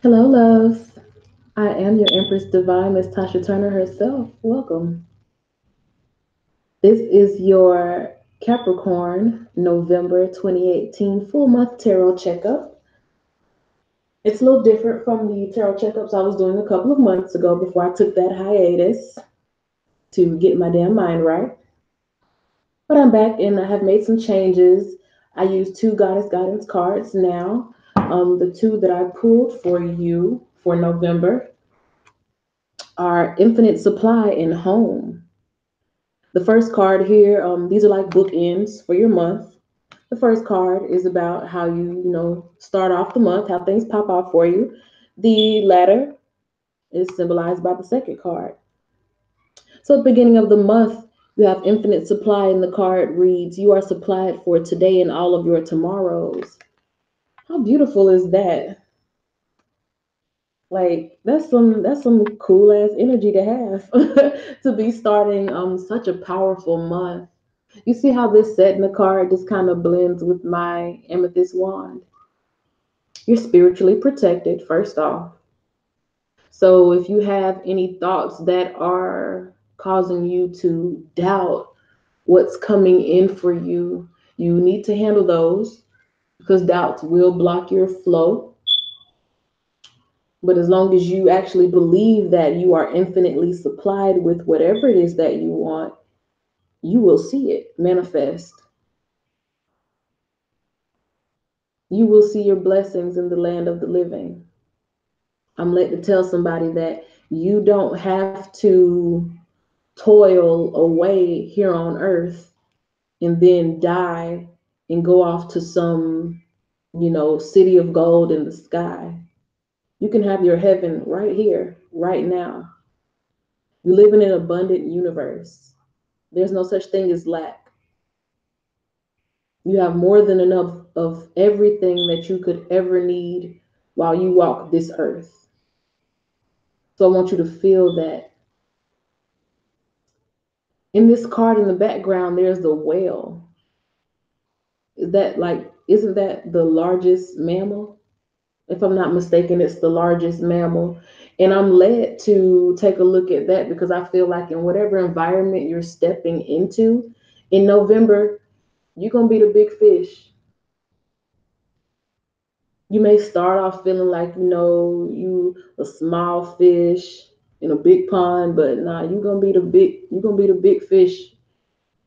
Hello, loves. I am your Empress Divine, Miss Tasha Turner herself. Welcome. This is your Capricorn November 2018 full month tarot checkup. It's a little different from the tarot checkups I was doing a couple of months ago before I took that hiatus to get my damn mind right. But I'm back and I have made some changes. I use two goddess guidance cards now. The two that I pulled for you for November are Infinite Supply and Home. The first card here, these are like bookends for your month. The first card is about how you start off the month, how things pop off for you. The latter is symbolized by the second card. So at the beginning of the month, you have infinite supply, and the card reads, "You are supplied for today and all of your tomorrows." How beautiful is that? Like that's some cool ass energy to have to be starting such a powerful month. You see how this set in the card just kind of blends with my amethyst wand. You're spiritually protected, first off. So if you have any thoughts that are causing you to doubt what's coming in for you, you need to handle those because doubts will block your flow. But as long as you actually believe that you are infinitely supplied with whatever it is that you want, you will see it manifest. You will see your blessings in the land of the living. I'm led to tell somebody that you don't have to toil away here on earth and then die and go off to some city of gold in the sky. You can have your heaven right here, right now. You live in an abundant universe. There's no such thing as lack. You have more than enough of everything that you could ever need while you walk this earth. So I want you to feel that. In this card in the background, there's the whale. Isn't that the largest mammal? If I'm not mistaken, it's the largest mammal. And I'm led to take a look at that because I feel like in whatever environment you're stepping into in November, you're going to be the big fish. You may start off feeling like, you a small fish in a big pond, but nah, you're going to be the big fish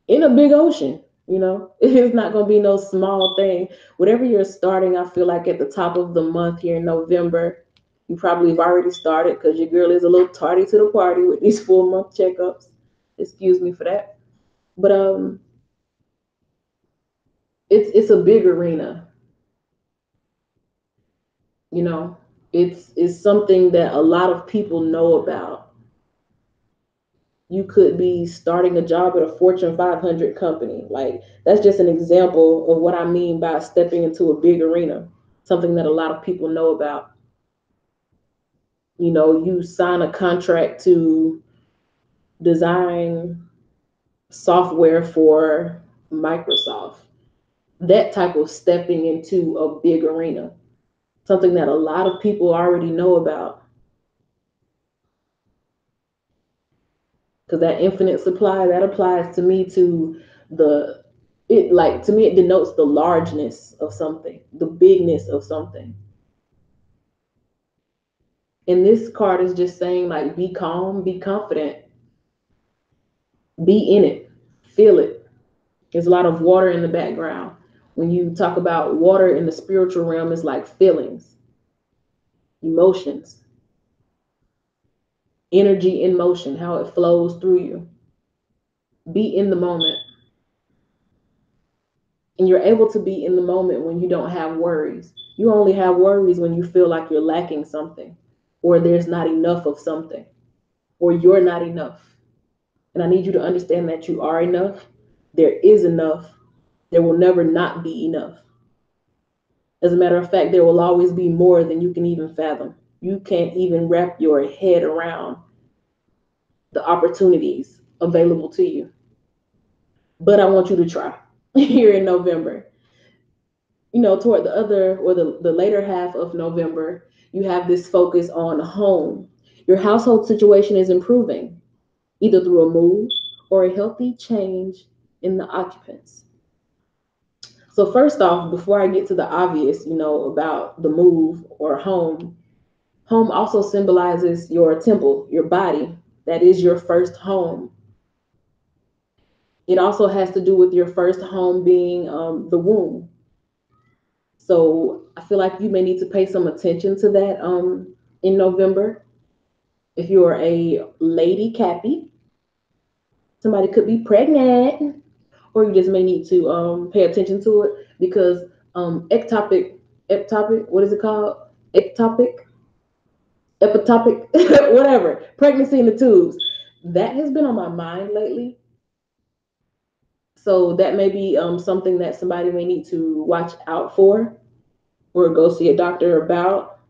in a big ocean. It's not going to be no small thing. Whatever you're starting, I feel like at the top of the month here in November, you probably have already started because your girl is a little tardy to the party with these full month checkups. Excuse me for that. But it's a big arena. You know, it's something that a lot of people know about. You could be starting a job at a Fortune 500 company. Like, that's just an example of what I mean by stepping into a big arena, something that a lot of people know about. You sign a contract to design software for Microsoft. That type of stepping into a big arena, something that a lot of people already know about. Because that infinite supply, that applies to me to the to me it denotes the largeness of something, the bigness of something. And this card is just saying, like, be calm, be confident, be in it, feel it. There's a lot of water in the background. When you talk about water in the spiritual realm, it's like feelings, emotions, energy in motion, how it flows through you. Be in the moment. And you're able to be in the moment when you don't have worries. You only have worries when you feel like you're lacking something, or there's not enough of something, or you're not enough. And I need you to understand that you are enough. There is enough. There will never not be enough. As a matter of fact, there will always be more than you can even fathom. You can't even wrap your head around the opportunities available to you. But I want you to try here in November. toward the other or the later half of November, you have this focus on home. Your household situation is improving, either through a move or a healthy change in the occupants. So first off, before I get to the obvious, about the move or home, home also symbolizes your temple, your body. That is your first home. It also has to do with your first home being the womb. So I feel like you may need to pay some attention to that in November. If you're a lady Cappy, somebody could be pregnant, or you just may need to pay attention to it because ectopic, what is it called? Ectopic, epitopic, whatever, pregnancy in the tubes. That has been on my mind lately. So that may be something that somebody may need to watch out for or go see a doctor about.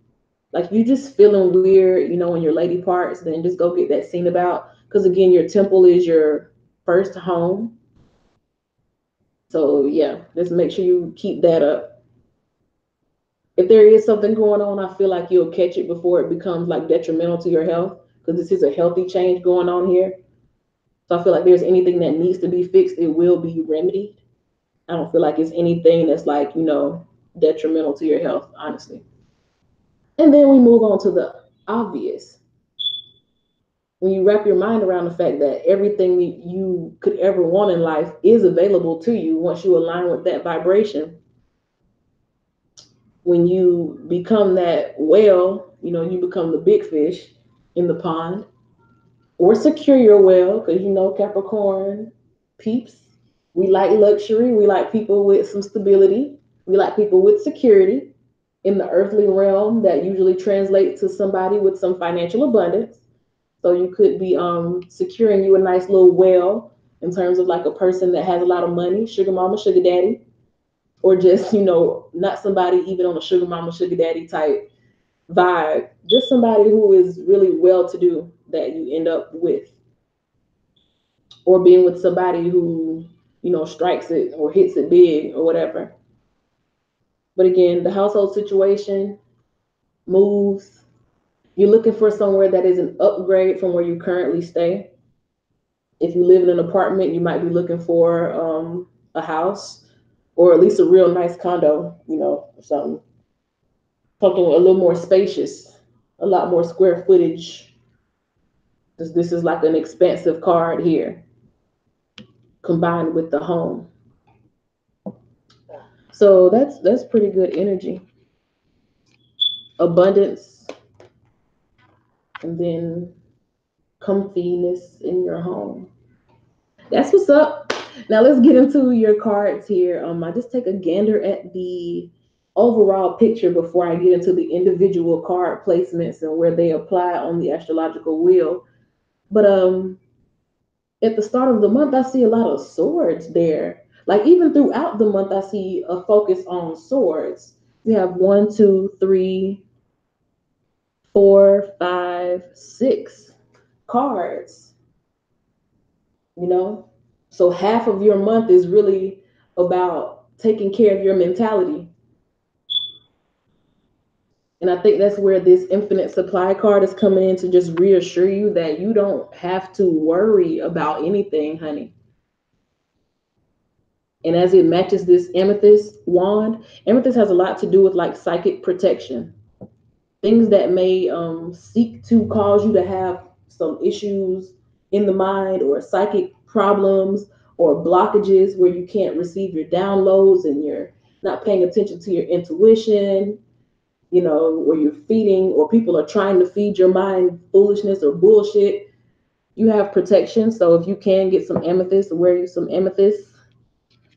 Like you just feeling weird, in your lady parts, then just go get that seen about. Because again, your temple is your first home. So yeah, just make sure you keep that up. If there is something going on, I feel like you'll catch it before it becomes like detrimental to your health. Because this is a healthy change going on here. So I feel like there's anything that needs to be fixed, it will be remedied. I don't feel like it's anything that's like, detrimental to your health, honestly. And then we move on to the obvious. When you wrap your mind around the fact that everything that you could ever want in life is available to you once you align with that vibration, when you become that whale, you become the big fish in the pond, or secure your whale, because Capricorn peeps, we like luxury, we like people with some stability, we like people with security in the earthly realm that usually translates to somebody with some financial abundance. So you could be securing you a nice little whale in terms of like a person that has a lot of money, sugar mama, sugar daddy, or just, not somebody even on a sugar mama, sugar daddy type vibe, just somebody who is really well to do that you end up with, or being with somebody who, strikes it or hits it big or whatever. But again, the household situation, moves, you're looking for somewhere that is an upgrade from where you currently stay. If you live in an apartment, you might be looking for a house or at least a real nice condo, something a little more spacious, a lot more square footage. This is like an expansive card here combined with the home. So that's pretty good energy. Abundance, and then comfiness in your home. That's what's up. Now let's get into your cards here. I just take a gander at the overall picture before I get into the individual card placements and where they apply on the astrological wheel. But at the start of the month, I see a lot of swords there. Like even throughout the month, I see a focus on swords. You have 6 cards, you know? So half of your month is really about taking care of your mentality. And I think that's where this infinite supply card is coming in to just reassure you that you don't have to worry about anything, honey. And as it matches this amethyst wand, amethyst has a lot to do with like psychic protection. Things that may seek to cause you to have some issues in the mind or psychic problems or blockages where you can't receive your downloads and you're not paying attention to your intuition, where you're feeding or people are trying to feed your mind foolishness or bullshit. You have protection. So if you can get some amethyst, wear you some amethyst.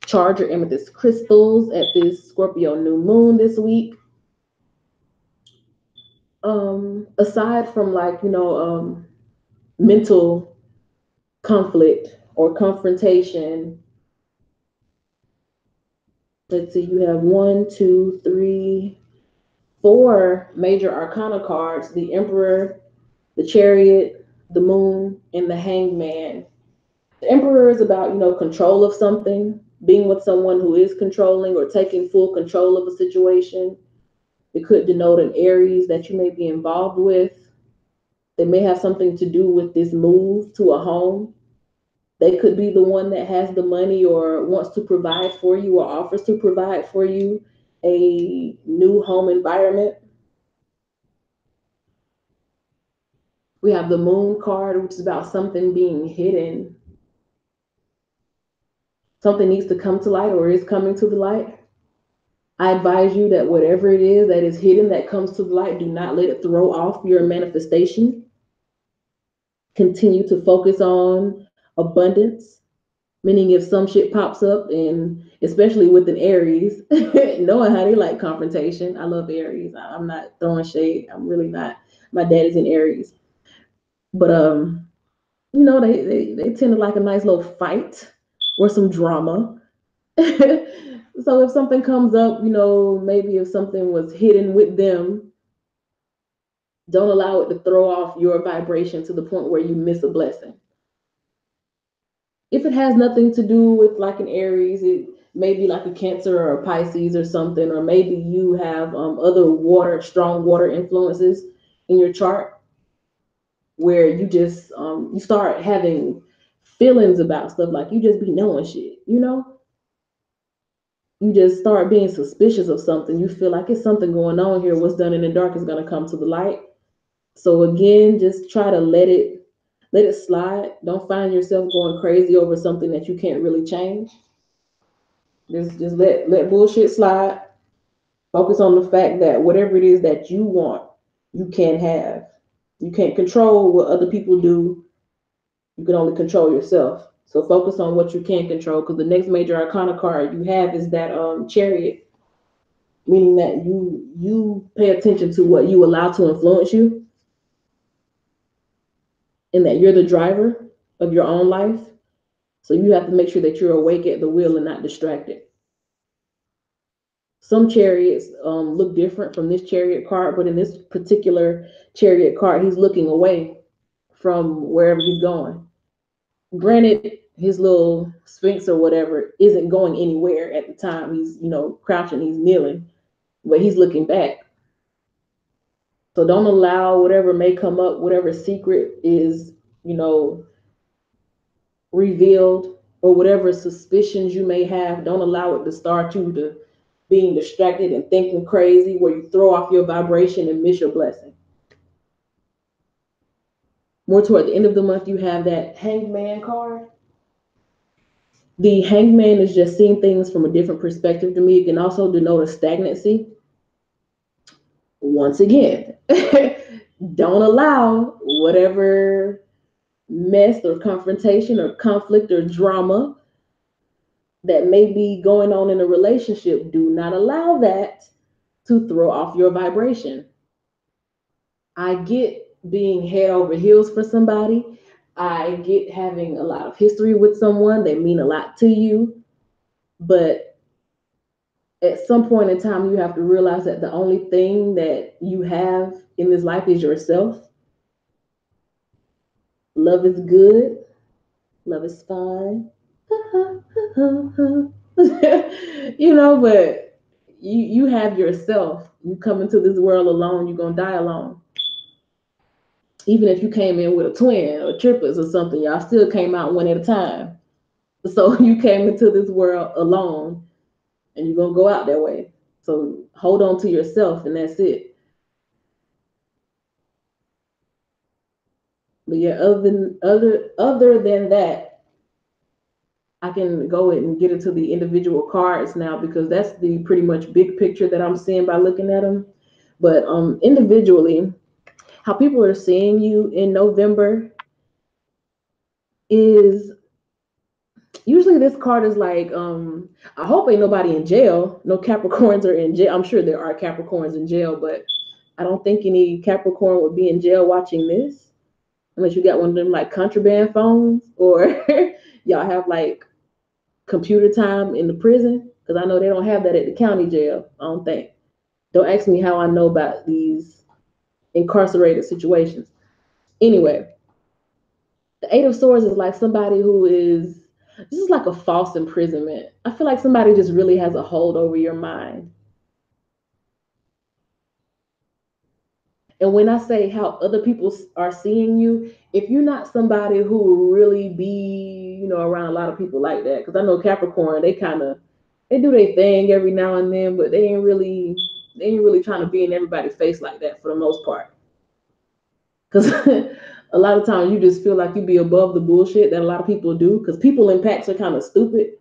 Charge your amethyst crystals at this Scorpio new moon this week. Aside from like, mental conflict or confrontation, let's see, you have 4 major arcana cards: the Emperor, the Chariot, the Moon, and the Hanged Man. The Emperor is about, control of something. being with someone who is controlling or taking full control of a situation. It could denote an Aries that you may be involved with. They may have something to do with this move to a home. They could be the one that has the money or wants to provide for you or offers to provide for you a new home environment. We have the Moon card, which is about something being hidden. Something needs to come to light or is coming to the light. I advise you that whatever it is that is hidden that comes to the light, do not let it throw off your manifestation. Continue to focus on abundance, meaning if some shit pops up, and especially with an Aries, knowing how they like confrontation. I love Aries. I'm not throwing shade. I'm really not. My dad is in Aries. But they tend to like a nice little fight or some drama. So if something comes up, maybe if something was hidden with them, don't allow it to throw off your vibration to the point where you miss a blessing. If it has nothing to do with like an Aries, it may be like a Cancer or a Pisces or something, or maybe you have other strong water influences in your chart where you just you start having feelings about stuff, like you just be knowing shit, you just start being suspicious of something. You feel like it's something going on here. What's done in the dark is going to come to the light. So again, just try to let it slide. Don't find yourself going crazy over something that you can't really change. Just let bullshit slide. Focus on the fact that whatever it is that you want, you can have. You can't control what other people do. You can only control yourself. So focus on what you can control, because the next major arcana card you have is that Chariot, meaning that you pay attention to what you allow to influence you, and that you're the driver of your own life. So you have to make sure that you're awake at the wheel and not distracted. Some chariots look different from this chariot card, but in this particular chariot card, he's looking away from wherever he's going. Granted, his little sphinx or whatever isn't going anywhere at the time. He's, crouching, he's kneeling, but he's looking back. So don't allow whatever may come up, whatever secret is, revealed, or whatever suspicions you may have, don't allow it to start you to being distracted and thinking crazy, where you throw off your vibration and miss your blessing. More toward the end of the month, you have that Hangman card. The Hangman is just seeing things from a different perspective to me. It can also denote a stagnancy. Once again, don't allow whatever mess or confrontation or conflict or drama that may be going on in a relationship. Do not allow that to throw off your vibration. I get being head over heels for somebody. I get having a lot of history with someone that mean a lot to you. But at some point in time, you have to realize that the only thing that you have in this life is yourself. Love is good. Love is fine. But you have yourself. You come into this world alone, you're gonna die alone. Even if you came in with a twin or triplets or something, y'all still came out one at a time. So you came into this world alone, and you're gonna go out that way. So hold on to yourself, and that's it. But yeah, other than that, I can go and get into the individual cards now, because that's the pretty much big picture that I'm seeing by looking at them. But individually, how people are seeing you in November is usually this card is like, I hope ain't nobody in jail. No Capricorns are in jail. I'm sure there are Capricorns in jail, but I don't think any Capricorn would be in jail watching this, unless you got one of them like contraband phones, or y'all have like computer time in the prison, because I know they don't have that at the county jail. I don't think. Don't ask me how I know about these incarcerated situations. Anyway, the Eight of Swords is like somebody who is This is like a false imprisonment. I feel like somebody just really has a hold over your mind. And when I say how other people are seeing you, if you're not somebody who will really be, around a lot of people like that, because I know Capricorn, they do their thing every now and then, but they ain't really trying to be in everybody's face like that for the most part. Because a lot of times you just feel like you be above the bullshit that a lot of people do. Because people in packs are kind of stupid.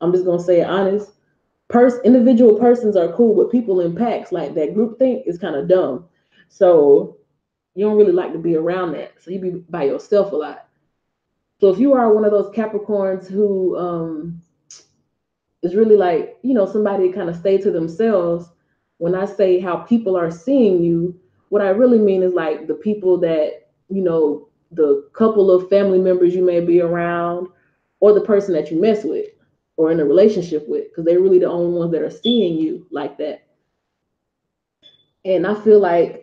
I'm just gonna say it honest. Individual persons are cool, but people in packs like that group think is kind of dumb. So you don't really like to be around that. So you be by yourself a lot. So if you are one of those Capricorns who is really like, somebody kind of stay to themselves, when I say how people are seeing you, what I really mean is like the people that, the couple of family members you may be around, or the person that you mess with or in a relationship with, because they're really the only ones that are seeing you like that. And I feel like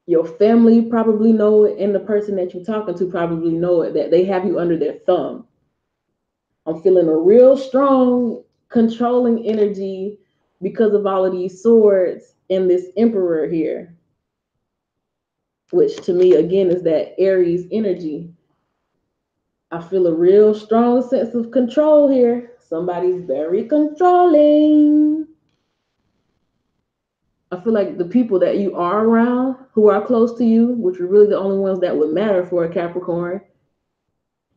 your family probably know it, and the person that you're talking to probably know it, that they have you under their thumb. I'm feeling a real strong controlling energy because of all of these swords and this emperor here, which to me again is that Aries energy. I feel a real strong sense of control here. Somebody's very controlling. I feel like the people that you are around who are close to you, which are really the only ones that would matter for a Capricorn,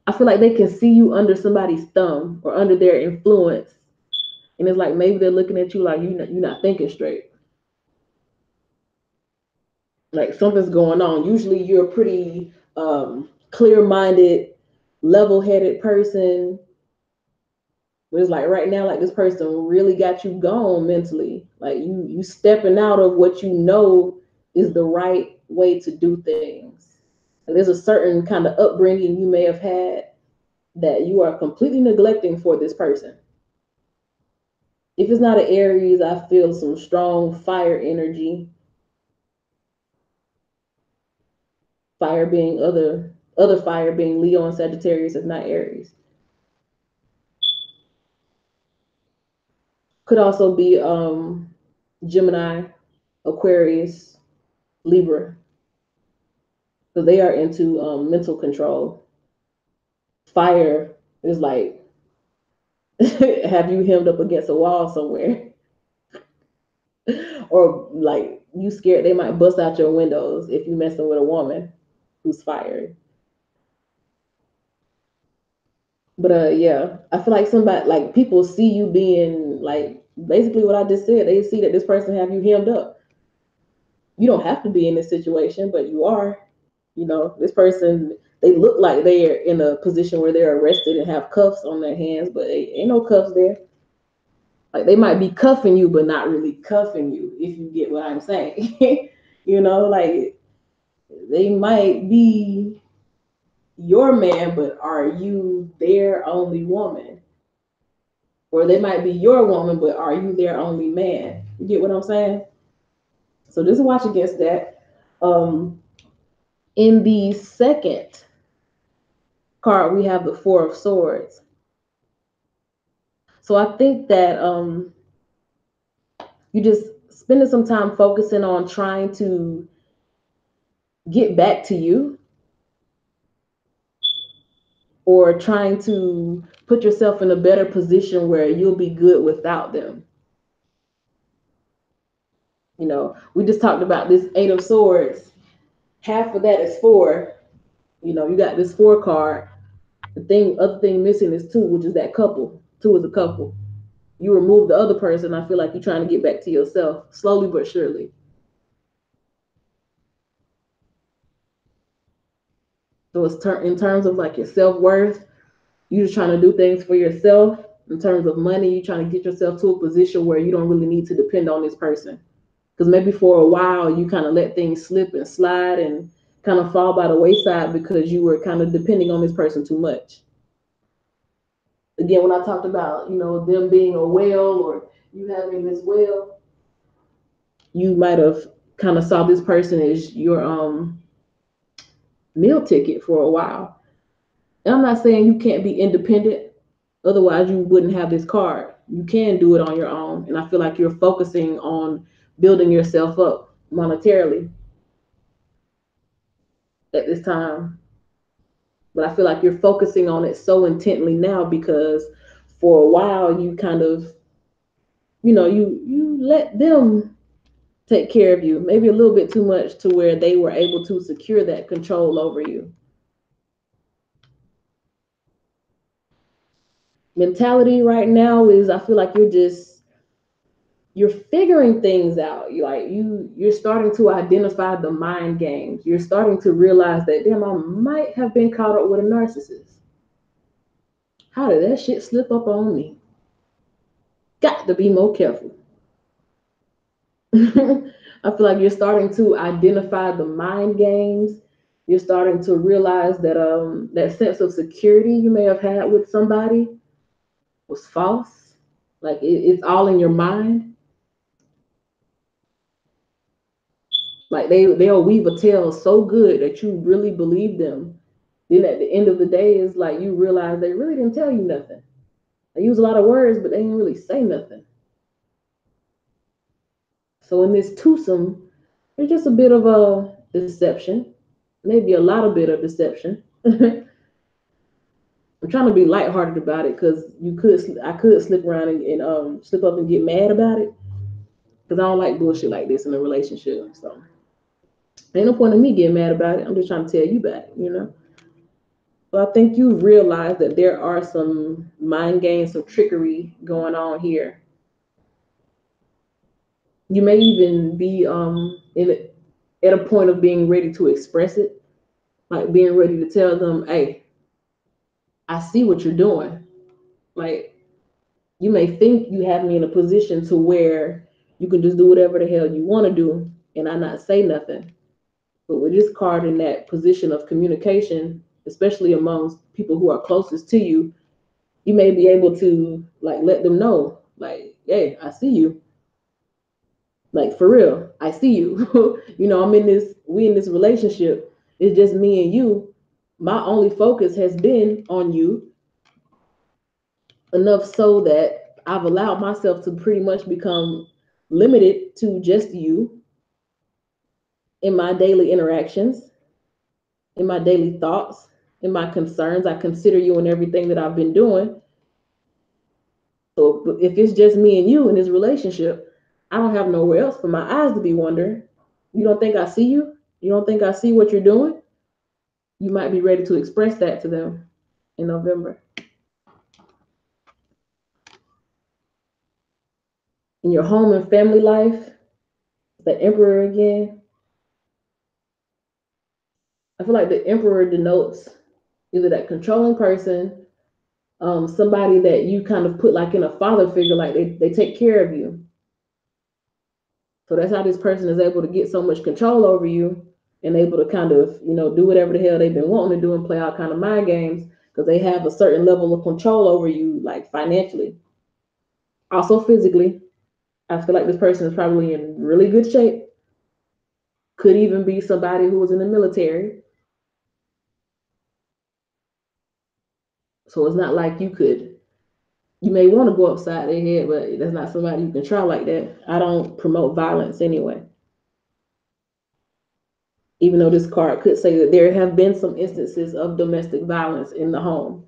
I feel like they can see you under somebody's thumb or under their influence. And it's like maybe they're looking at you like you're not thinking straight. Like something's going on. Usually you're a pretty clear-minded, level-headed person. But it's like right now, like this person really got you gone mentally. Like you stepping out of what you know is the right way to do things. And there's a certain kind of upbringing you may have had that you are completely neglecting for this person. If it's not an Aries, I feel some strong fire energy. Fire being other fire being Leo and Sagittarius, if not Aries. Could also be Gemini, Aquarius, Libra, because they are into mental control. Fire is like have you hemmed up against a wall somewhere, or like you scared they might bust out your windows if you messing with a woman who's fired. But yeah, I feel like somebody like people see you being like basically what I just said. They see that this person have you hemmed up. You don't have to be in this situation, but you are. This person, they look like they're in a position where they're arrested and have cuffs on their hands, but ain't no cuffs there. Like they might be cuffing you, but not really cuffing you, if you get what I'm saying. Like they might be your man, but are you their only woman? Or they might be your woman, but are you their only man? You get what I'm saying? So just watch against that. In the second card, we have the Four of Swords. So I think that you just spending some time focusing on trying to get back to you, or trying to put yourself in a better position where you'll be good without them. We just talked about this Eight of Swords. Half of that is four. You got this four card. Other thing missing is two, which is that couple. Two is a couple. You remove the other person, I feel like you're trying to get back to yourself, slowly but surely. So it's in terms of like your self-worth, you're just trying to do things for yourself. In terms of money, you're trying to get yourself to a position where you don't really need to depend on this person. Because maybe for a while you kind of let things slip and slide and kind of fall by the wayside because you were kind of depending on this person too much. Again, when I talked about, them being a whale or you having this whale, you might have kind of saw this person as your meal ticket for a while. And I'm not saying you can't be independent, Otherwise, you wouldn't have this card. You can do it on your own. And I feel like you're focusing on building yourself up monetarily at this time. But I feel like you're focusing on it so intently now because for a while you kind of, you let them take care of you, maybe a little bit too much to where they were able to secure that control over you. Mentality right now is I feel like you're figuring things out. You're starting to identify the mind games. You're starting to realize that damn, I might have been caught up with a narcissist. How did that shit slip up on me? Got to be more careful. I feel like you're starting to identify the mind games. You're starting to realize that that sense of security you may have had with somebody was false. Like it's all in your mind. Like they'll weave a tale so good that you really believe them. Then at the end of the day, it's like you realize they really didn't tell you nothing. They use a lot of words, but they didn't really say nothing. So in this twosome, there's just a bit of a deception, maybe a lot of bit of deception. I'm trying to be lighthearted about it because I could slip around and slip up and get mad about it because I don't like bullshit like this in a relationship. So ain't no point in me getting mad about it. I'm just trying to tell you back. But I think you realize that there are some mind games, some trickery going on here. You may even be at a point of being ready to express it, like being ready to tell them, "Hey, I see what you're doing." Like you may think you have me in a position to where you can just do whatever the hell you want to do and I not say nothing. But with this card in that position of communication, especially amongst people who are closest to you, you may be able to like let them know, like, hey, I see you. Like for real, I see you. We in this relationship. It's just me and you. My only focus has been on you enough so that I've allowed myself to pretty much become limited to just you in my daily interactions, in my daily thoughts, in my concerns. I consider you in everything that I've been doing. So if it's just me and you in this relationship, I don't have nowhere else for my eyes to be wondering. You don't think I see you? You don't think I see what you're doing? You might be ready to express that to them in November. In your home and family life, the Emperor again. I feel like the Emperor denotes either that controlling person, somebody that you kind of put like in a father figure, like they take care of you. So that's how this person is able to get so much control over you and able to kind of, do whatever the hell they've been wanting to do and play all kind of mind games because they have a certain level of control over you, like financially, also physically. I feel like this person is probably in really good shape. Could even be somebody who was in the military. So it's not like you may want to go upside their head, but that's not somebody you can try like that. I don't promote violence anyway. Even though this card could say that there have been some instances of domestic violence in the home.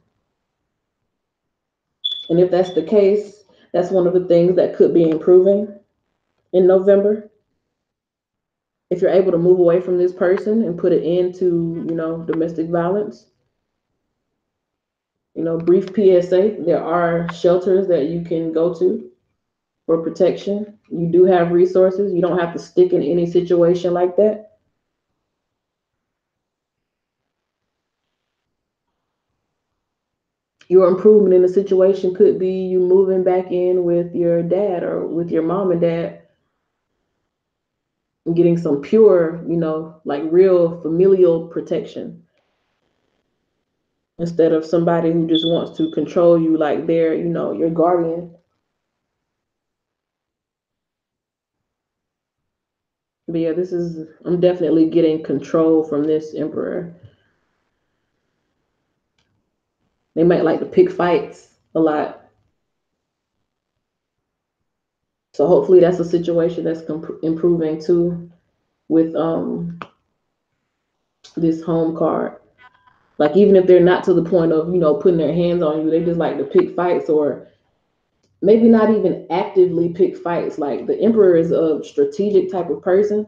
And if that's the case, that's one of the things that could be improving in November. If you're able to move away from this person and put it into, domestic violence, brief PSA, there are shelters that you can go to for protection. You do have resources. You don't have to stick in any situation like that. Your improvement in the situation could be you moving back in with your dad or with your mom and dad and getting some pure, like real familial protection instead of somebody who just wants to control you like they're, your guardian. But yeah, I'm definitely getting control from this emperor. They might like to pick fights. a lot. So hopefully that's a situation that's improving too with this home card. Like even if they're not to the point of, you know, putting their hands on you, they just like to pick fights, or maybe not even actively pick fights. Like the Emperor is a strategic type of person.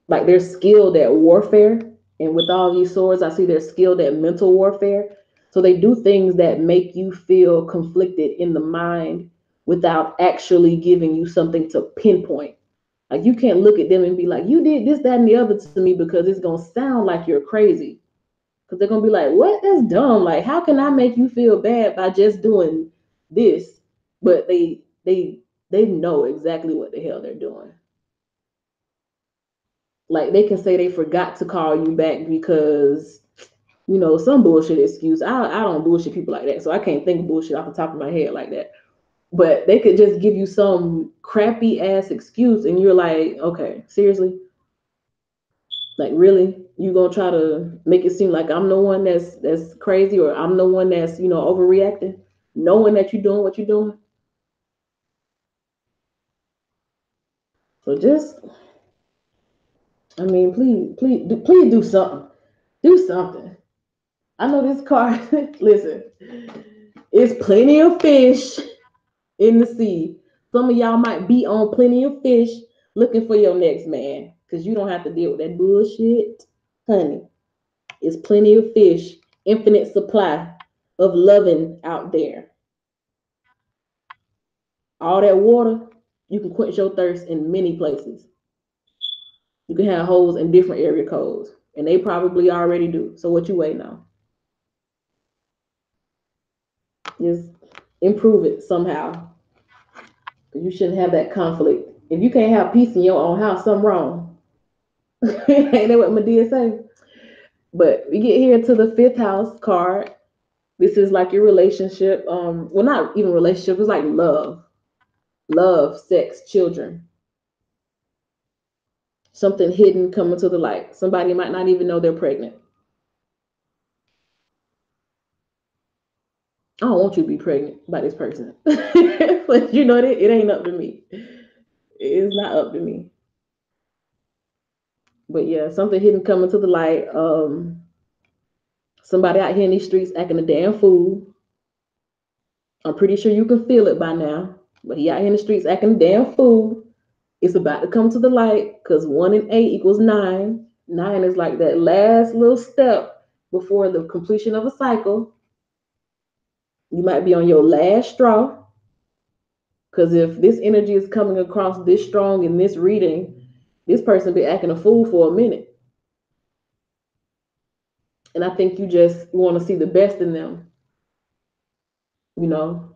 Like they're skilled at warfare. And with all these swords, I see they're skilled at mental warfare. So they do things that make you feel conflicted in the mind without actually giving you something to pinpoint. Like you can't look at them and be like, you did this, that, and the other to me, because it's gonna sound like you're crazy. Because they're gonna be like, what? That's dumb. Like, how can I make you feel bad by just doing this? But they know exactly what the hell they're doing. Like they can say they forgot to call you back because, you know, some bullshit excuse. I don't bullshit people like that, so I can't think of bullshit off the top of my head like that. But they could just give you some crappy ass excuse, and you're like, okay, seriously, like really, you gonna try to make it seem like I'm the one that's crazy, or I'm the one that's, you know, overreacting, knowing that you're doing what you're doing. So just, I mean, please do something. Do something. I know this car. Listen, it's plenty of fish in the sea. Some of y'all might be on plenty of fish looking for your next man, because you don't have to deal with that bullshit, honey. It's plenty of fish, infinite supply of loving out there. All that water, you can quench your thirst in many places. You can have holes in different area codes, and they probably already do. So what you waiting on? Just improve it somehow. You shouldn't have that conflict. If you can't have peace in your own house, something wrong. Ain't that what Medea say? But we get here to the fifth house card. This is like your relationship. Well, not even relationship. It's like love, sex, children. Something hidden coming to the light. Somebody might not even know they're pregnant. I don't want you to be pregnant by this person. But you know that it ain't up to me. It's not up to me. But yeah, something hidden coming to the light. Somebody out here in these streets acting a damn fool. I'm pretty sure you can feel it by now. But he out here in the streets acting a damn fool. It's about to come to the light, because 1 and 8 equals 9. 9 is like that last little step before the completion of a cycle. You might be on your last straw, because if this energy is coming across this strong in this reading, this person be acting a fool for a minute. And I think you just want to see the best in them. You know,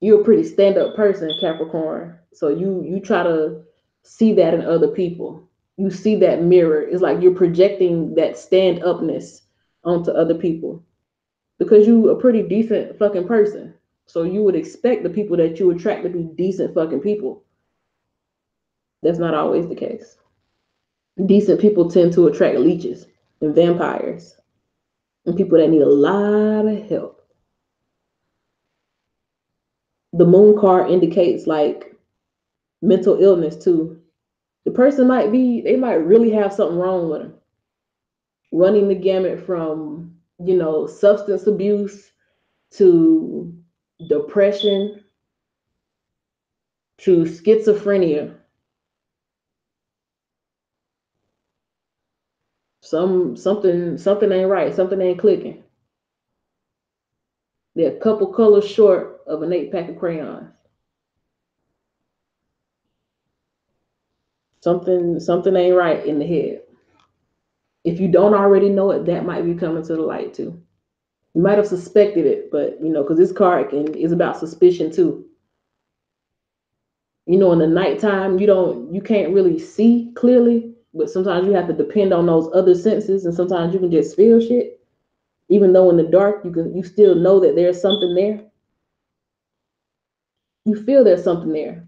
you're a pretty stand-up person, Capricorn. So you try to see that in other people. You see that mirror. It's like you're projecting that stand-upness onto other people, because you a pretty decent fucking person. So you would expect the people that you attract to be decent fucking people. That's not always the case. Decent people tend to attract leeches and vampires and people that need a lot of help. The moon card indicates like mental illness too. The person they might really have something wrong with them. Running the gamut from, you know, substance abuse to depression to schizophrenia. Something ain't right. Something ain't clicking. They're a couple colors short of an 8 pack of crayons. Something ain't right in the head. If you don't already know it, that might be coming to the light too. You might have suspected it, but you know, because this card is about suspicion too. You know, in the nighttime, you can't really see clearly, but sometimes you have to depend on those other senses, and sometimes you can just feel shit. Even though in the dark you still know that there's something there. You feel there's something there.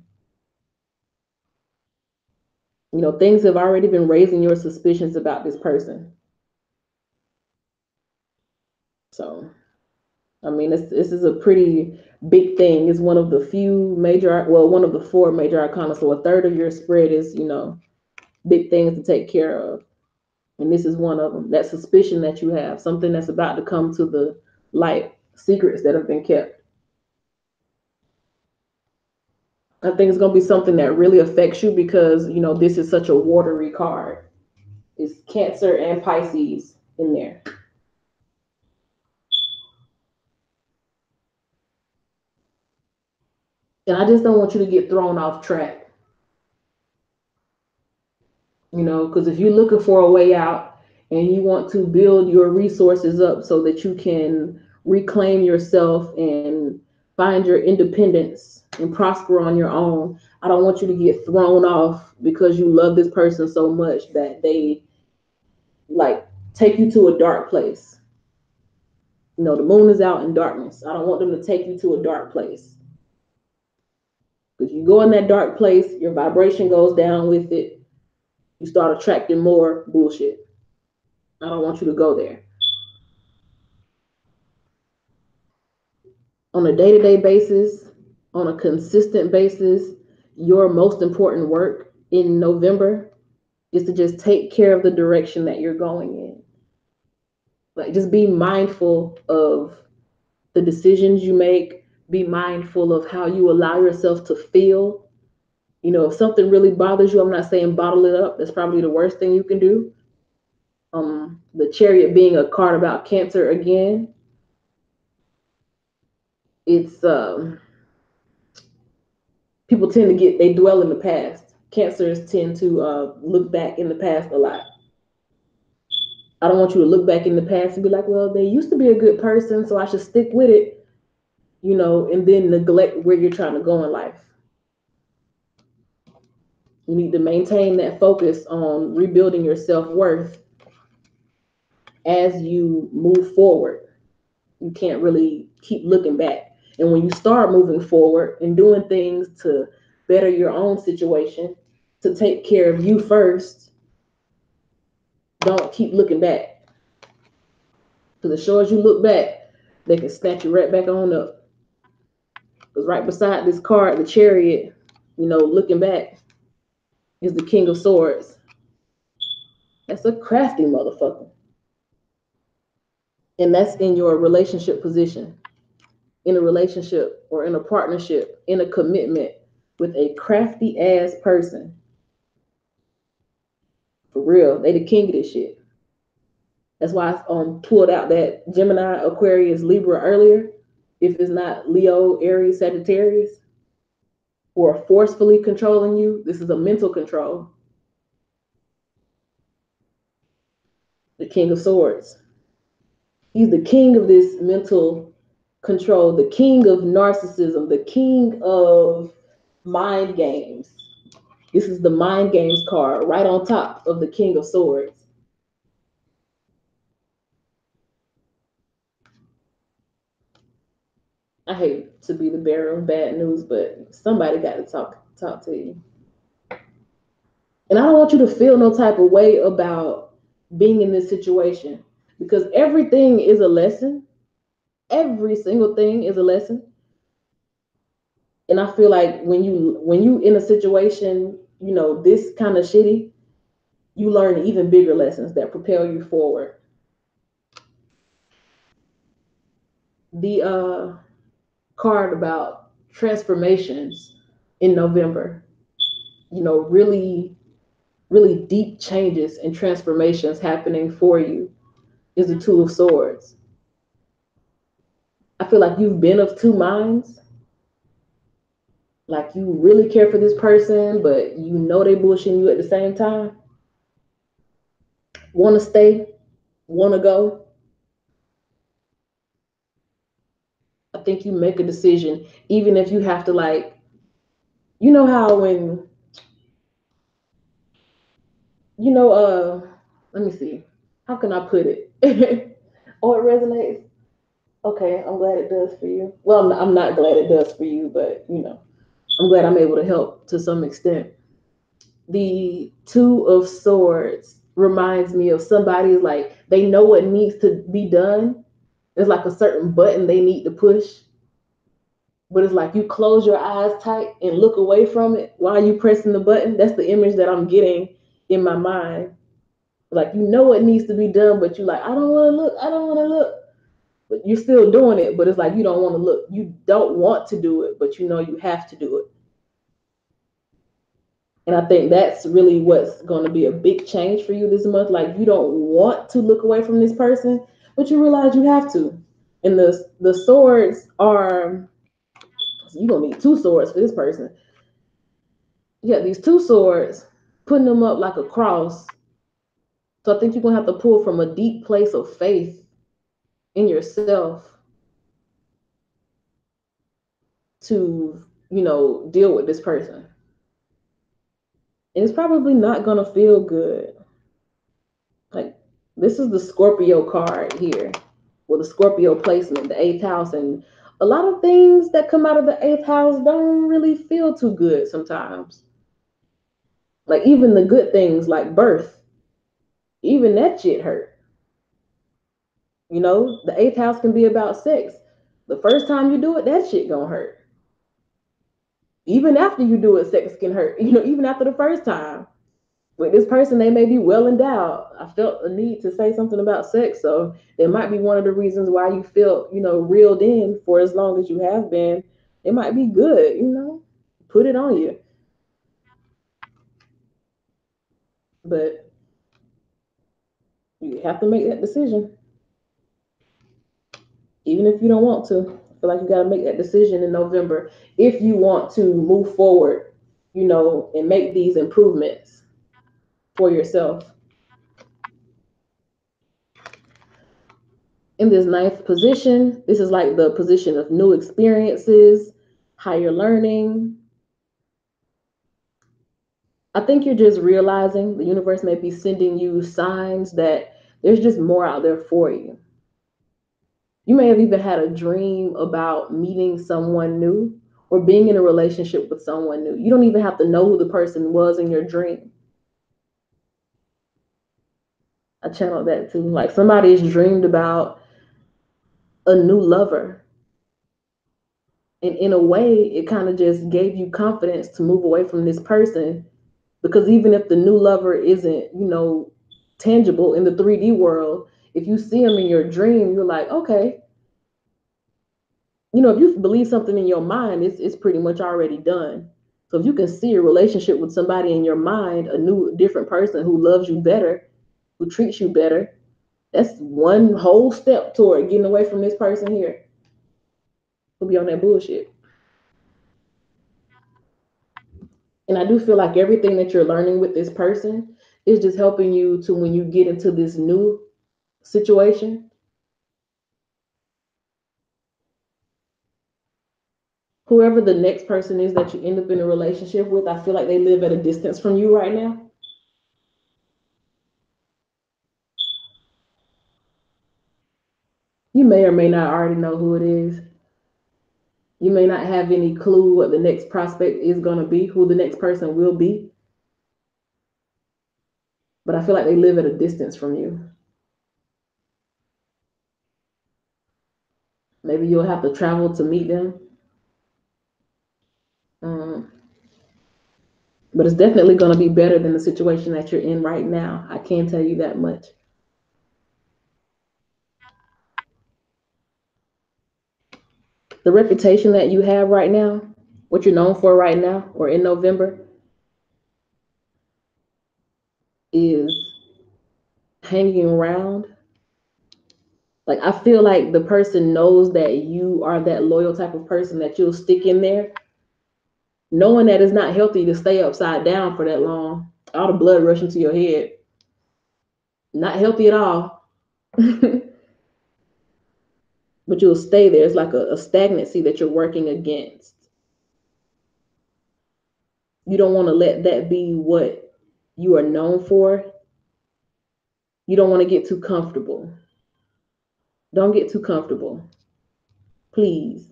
You know, things have already been raising your suspicions about this person. So I mean, this is a pretty big thing. It's one of the few major, well, one of the four major arcana. So a third of your spread is, big things to take care of. And this is one of them. That suspicion that you have, something that's about to come to the light, secrets that have been kept. I think it's going to be something that really affects you because, this is such a watery card. It's Cancer and Pisces in there. And I just don't want you to get thrown off track, because if you're looking for a way out and you want to build your resources up so that you can reclaim yourself and find your independence and prosper on your own, I don't want you to get thrown off because you love this person so much that they like take you to a dark place. The moon is out in darkness. I don't want them to take you to a dark place. Because you go in that dark place, your vibration goes down with it. You start attracting more bullshit. I don't want you to go there. On a day-to-day basis, on a consistent basis, your most important work in November is to just take care of the direction that you're going in. Like, just be mindful of the decisions you make. Be mindful of how you allow yourself to feel. If something really bothers you, I'm not saying bottle it up. That's probably the worst thing you can do. The Chariot being a card about Cancer again, it's people tend to they dwell in the past. Cancers tend to look back in the past a lot. I don't want you to look back in the past and be like, well, they used to be a good person, so I should stick with it, and then neglect where you're trying to go in life. You need to maintain that focus on rebuilding your self-worth as you move forward. You can't really keep looking back. And when you start moving forward and doing things to better your own situation, to take care of you first, don't keep looking back. Because as sure as you look back, they can snatch you right back on up. Because right beside this card, the Chariot, looking back, is the King of Swords. That's a crafty motherfucker. And that's in your relationship position. In a relationship or in a partnership, in a commitment with a crafty ass person. For real, they the king of this shit. That's why I pulled out that Gemini, Aquarius, Libra earlier. If it's not Leo, Aries, Sagittarius, who are forcefully controlling you, this is a mental control. The King of Swords. He's the king of this mental control, the king of narcissism, the king of mind games. This is the mind games card right on top of the King of Swords. I hate to be the bearer of bad news, but somebody got to talk to you. And I don't want you to feel no type of way about being in this situation because everything is a lesson. Every single thing is a lesson. And I feel like when you in a situation, this kind of shitty, you learn even bigger lessons that propel you forward. The card about transformations in November, really, really deep changes and transformations happening for you is the Two of Swords. I feel like you've been of two minds. Like you really care for this person, but they bullshitting you at the same time. Want to stay, want to go. I think you make a decision, even if you have to how when, let me see, how can I put it? Oh, it resonates. Okay, I'm glad it does for you. Well, I'm not glad it does for you, but I'm glad I'm able to help to some extent. The Two of Swords reminds me of somebody like they know what needs to be done It's like a certain button they need to push, but it's like you close your eyes tight and look away from it while you pressing the button. That's the image that I'm getting in my mind. Like, you know it needs to be done, but you like, I don't want to look, I don't want to look. But you're still doing it, but it's like you don't want to look. You don't want to do it, but you know you have to do it. And I think that's really what's going to be a big change for you this month. Like, you don't want to look away from this person, but you realize you have to. And the swords are, you're going to need two swords for this person. Yeah, these two swords, putting them up like a cross. So I think you're going to have to pull from a deep place of faith in yourself to, deal with this person. And it's probably not going to feel good. Like, this is the Scorpio card here, with the Scorpio placement, the eighth house. And a lot of things that come out of the eighth house don't really feel too good sometimes. Like, even the good things like birth, even that shit hurt. The eighth house can be about sex. The first time you do it, that shit gonna hurt. Even after you do it, sex can hurt. Even after the first time. With this person, they may be well endowed. I felt a need to say something about sex, so it might be one of the reasons why you feel, reeled in for as long as you have been. It might be good, put it on you. But you have to make that decision. Even if you don't want to. I feel like you got to make that decision in November if you want to move forward, and make these improvements for yourself. In this ninth position, this is like the position of new experiences, higher learning. I think you're just realizing the universe may be sending you signs that there's just more out there for you. You may have even had a dream about meeting someone new or being in a relationship with someone new. You don't even have to know who the person was in your dream. I channeled that too. Like, somebody's dreamed about a new lover. And in a way, it kind of just gave you confidence to move away from this person, because even if the new lover isn't, tangible in the 3D world, if you see them in your dream, you're like, okay, if you believe something in your mind, it's pretty much already done. So if you can see a relationship with somebody in your mind, a new, different person who loves you better, who treats you better, that's one whole step toward getting away from this person here who'll be on that bullshit. And I do feel like everything that you're learning with this person is just helping you to, when you get into this new situation, whoever the next person is that you end up in a relationship with, I feel like they live at a distance from you right now. You may or may not already know who it is. You may not have any clue what the next prospect is going to be, who the next person will be. But I feel like they live at a distance from you. Maybe you'll have to travel to meet them. But it's definitely going to be better than the situation that you're in right now. I can tell you that much. The reputation that you have right now, what you're known for right now or in November, is hanging around. Like, I feel like the person knows that you are that loyal type of person that you'll stick in there, knowing that it's not healthy to stay upside down for that long. All the blood rushing to your head. Not healthy at all. But you'll stay there. It's like a stagnancy that you're working against. You don't want to let that be what you are known for. You don't want to get too comfortable. Don't get too comfortable. Please.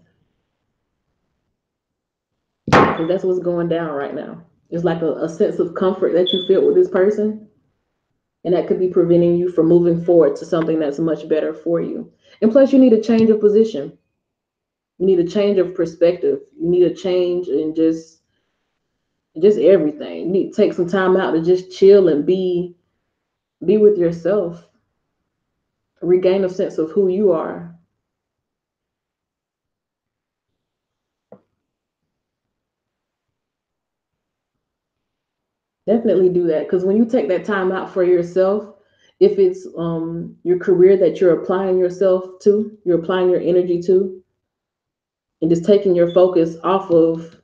Because that's what's going down right now. It's like a sense of comfort that you feel with this person. And that could be preventing you from moving forward to something that's much better for you. And plus, you need a change of position. You need a change of perspective. You need a change in just everything. You need to take some time out to just chill and be with yourself. Regain a sense of who you are. Definitely do that, because when you take that time out for yourself, if it's your career that you're applying yourself to, you're applying your energy to, and just taking your focus off of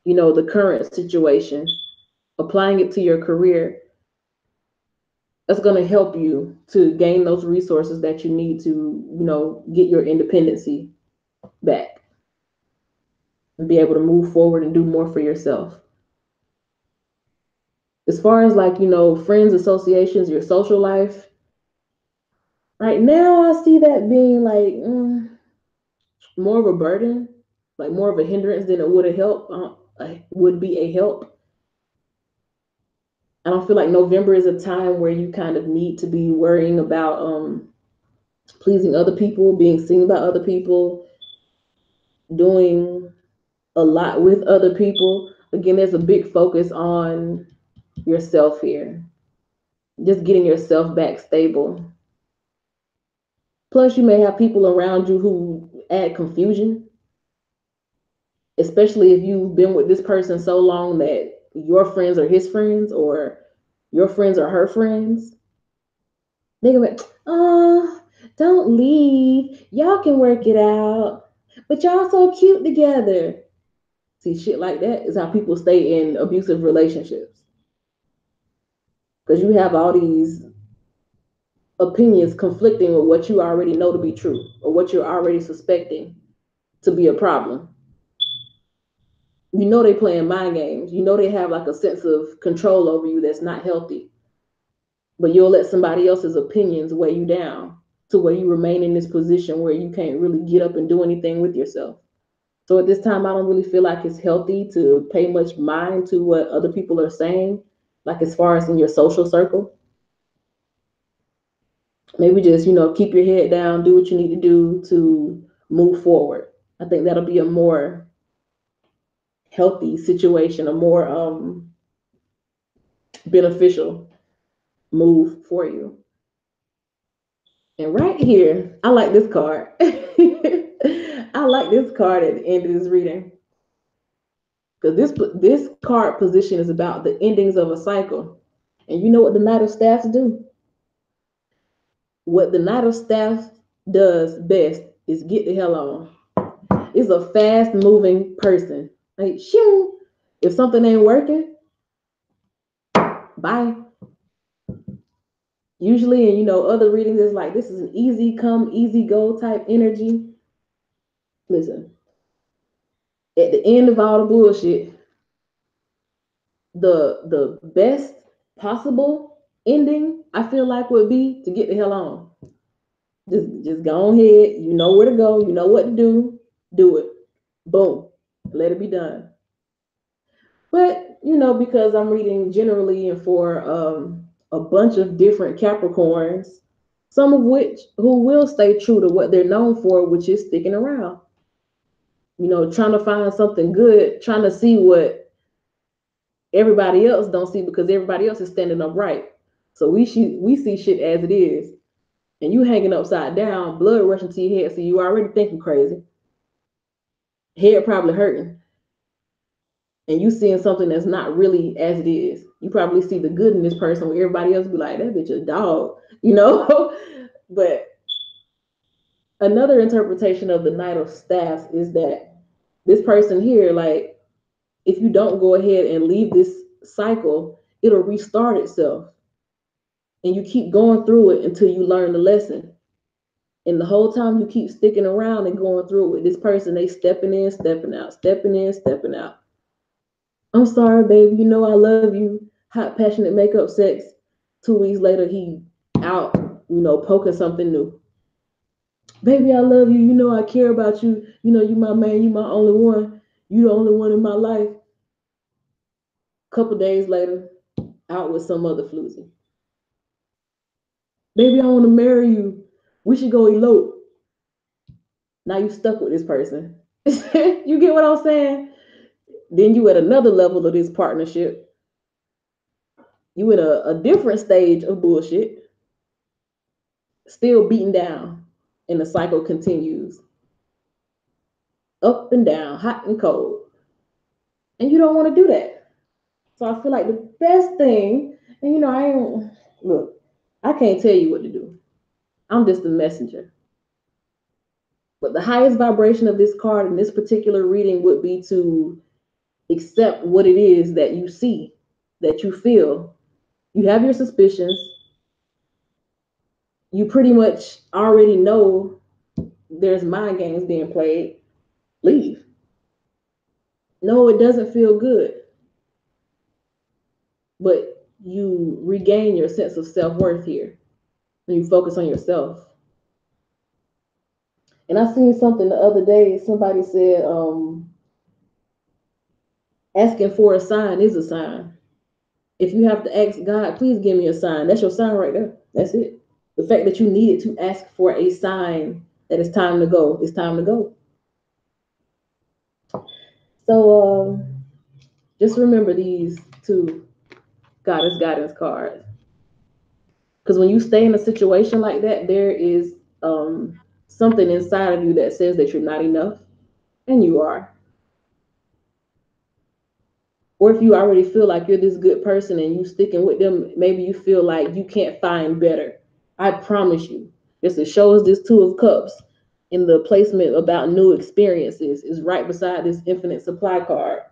the current situation, applying it to your career, that's going to help you to gain those resources that you need to get your independency back and be able to move forward and do more for yourself. As far as like friends, associations, your social life, right now I see that being like more of a burden, like more of a hindrance than it would have helped. Would be a help. I don't feel like November is a time where you kind of need to be worrying about pleasing other people, being seen by other people, doing a lot with other people. Again, there's a big focus on yourself here, just getting yourself back stable. Plus, you may have people around you who add confusion, especially if you've been with this person so long that your friends are his friends or your friends are her friends. They go like, oh, don't leave. Y'all can work it out. But y'all so cute together. See, shit like that is how people stay in abusive relationships. Because you have all these opinions conflicting with what you already know to be true or what you're already suspecting to be a problem. They playing mind games. They have like a sense of control over you that's not healthy. But you'll let somebody else's opinions weigh you down to where you remain in this position where you can't really get up and do anything with yourself. So at this time, I don't really feel like it's healthy to pay much mind to what other people are saying, like as far as in your social circle. Maybe just, keep your head down, do what you need to do to move forward. I think that'll be a more healthy situation, a more beneficial move for you. And right here, I like this card. I like this card at the end of this reading. Because this card position is about the endings of a cycle. And you know what the Knight of Staffs do? What the Knight of Staffs does best is get the hell on. It's a fast moving person. Like, shoo, if something ain't working, bye. Usually, and other readings is like, this is an easy come, easy go type energy. Listen, at the end of all the bullshit, the best possible ending, I feel like, would be to get the hell on. Just go ahead. You know where to go. You know what to do it. Boom. Let it be done. But because I'm reading generally and for a bunch of different Capricorns, some of which who will stay true to what they're known for, which is sticking around. Trying to find something good, trying to see what everybody else don't see because everybody else is standing upright. So we see shit as it is. And you hanging upside down, blood rushing to your head, so you already thinking crazy. Head probably hurting. And you seeing something that's not really as it is. You probably see the good in this person where everybody else be like, that bitch a dog, But another interpretation of the Knight of Staffs is that this person here, like, if you don't go ahead and leave this cycle, it'll restart itself. And you keep going through it until you learn the lesson. And the whole time you keep sticking around and going through it with this person, they stepping in, stepping out, stepping in, stepping out. I'm sorry, baby. I love you. Hot, passionate makeup sex. 2 weeks later, he out, poking something new. Baby, I love you. I care about you. You my man. You my only one. You the only one in my life. Couple days later, out with some other floozy. Baby, I want to marry you. We should go elope. Now you stuck with this person. You get what I'm saying? Then you at another level of this partnership. You at a different stage of bullshit, still beaten down, and the cycle continues up and down, hot and cold. And you don't want to do that. So I feel like the best thing, and I ain't look, I can't tell you what to do. I'm just a messenger. But the highest vibration of this card in this particular reading would be to accept what it is that you see, that you feel. You have your suspicions. You pretty much already know there's mind games being played. Leave. No, it doesn't feel good. But you regain your sense of self-worth here when you focus on yourself. And I seen something the other day. Somebody said, asking for a sign is a sign. If you have to ask God, please give me a sign. That's your sign right there. That's it. The fact that you needed to ask for a sign that it's time to go, it's time to go. So just remember these two goddess guidance cards. Because when you stay in a situation like that, there is something inside of you that says that you're not enough, and you are. Or if you already feel like you're this good person and you sticking with them, maybe you feel like you can't find better. I promise you, this it shows this Two of Cups in the placement about new experiences is right beside this infinite supply card.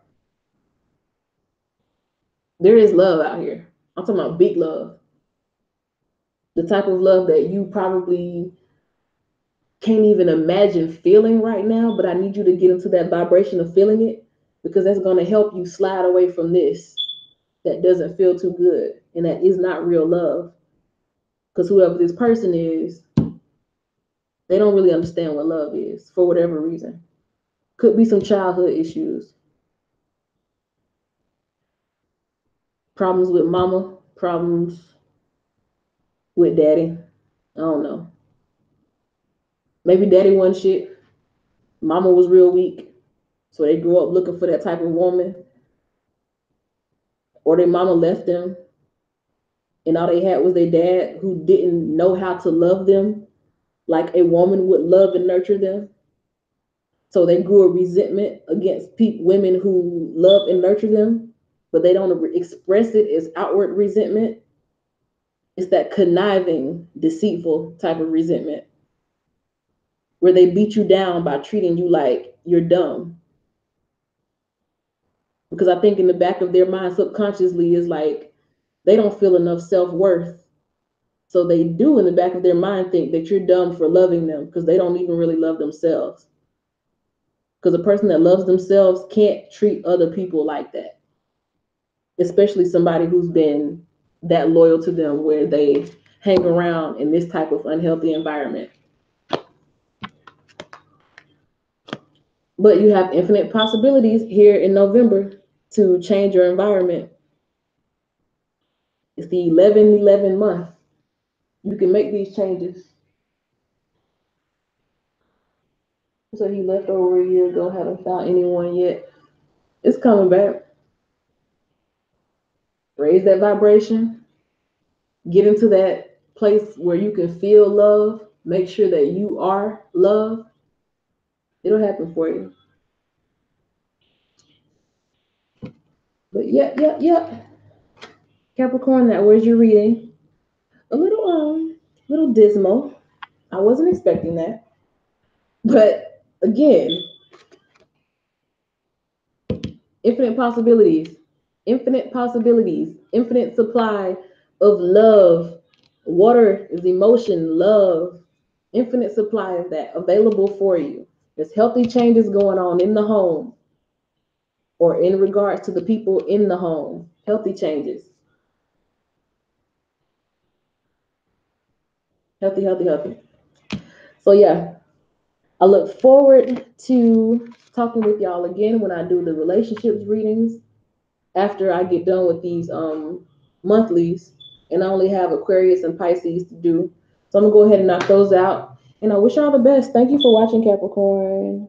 There is love out here. I'm talking about big love. The type of love that you probably can't even imagine feeling right now, but I need you to get into that vibration of feeling it, because that's going to help you slide away from this that doesn't feel too good and that is not real love. Because whoever this person is, they don't really understand what love is for whatever reason. Could be some childhood issues, problems with mama, problems with daddy. I don't know. Maybe daddy wasn't shit. Mama was real weak. So they grew up looking for that type of woman. Or their mama left them and all they had was their dad who didn't know how to love them like a woman would love and nurture them. So they grew a resentment against women who love and nurture them, but they don't express it as outward resentment. It's that conniving, deceitful type of resentment where they beat you down by treating you like you're dumb. Because I think in the back of their mind subconsciously is like they don't feel enough self-worth. So they do in the back of their mind think that you're dumb for loving them because they don't even really love themselves. Because a person that loves themselves can't treat other people like that, especially somebody who's been that loyal to them where they hang around in this type of unhealthy environment. But you have infinite possibilities here in November to change your environment. It's the 11/11 month. You can make these changes. So he left over a year ago, haven't found anyone yet. It's coming back. Raise that vibration. Get into that place where you can feel love. Make sure that you are love. It'll happen for you. But yeah. Capricorn, that was your reading. A little dismal. I wasn't expecting that. But again, infinite possibilities, infinite supply of love. Water is emotion, love, infinite supply of that available for you. There's healthy changes going on in the home or in regards to the people in the home. Healthy changes. Healthy. So yeah, I look forward to talking with y'all again when I do the relationships readings after I get done with these monthlies, and I only have Aquarius and Pisces to do. So I'm gonna go ahead and knock those out. And I wish y'all the best. Thank you for watching, Capricorn.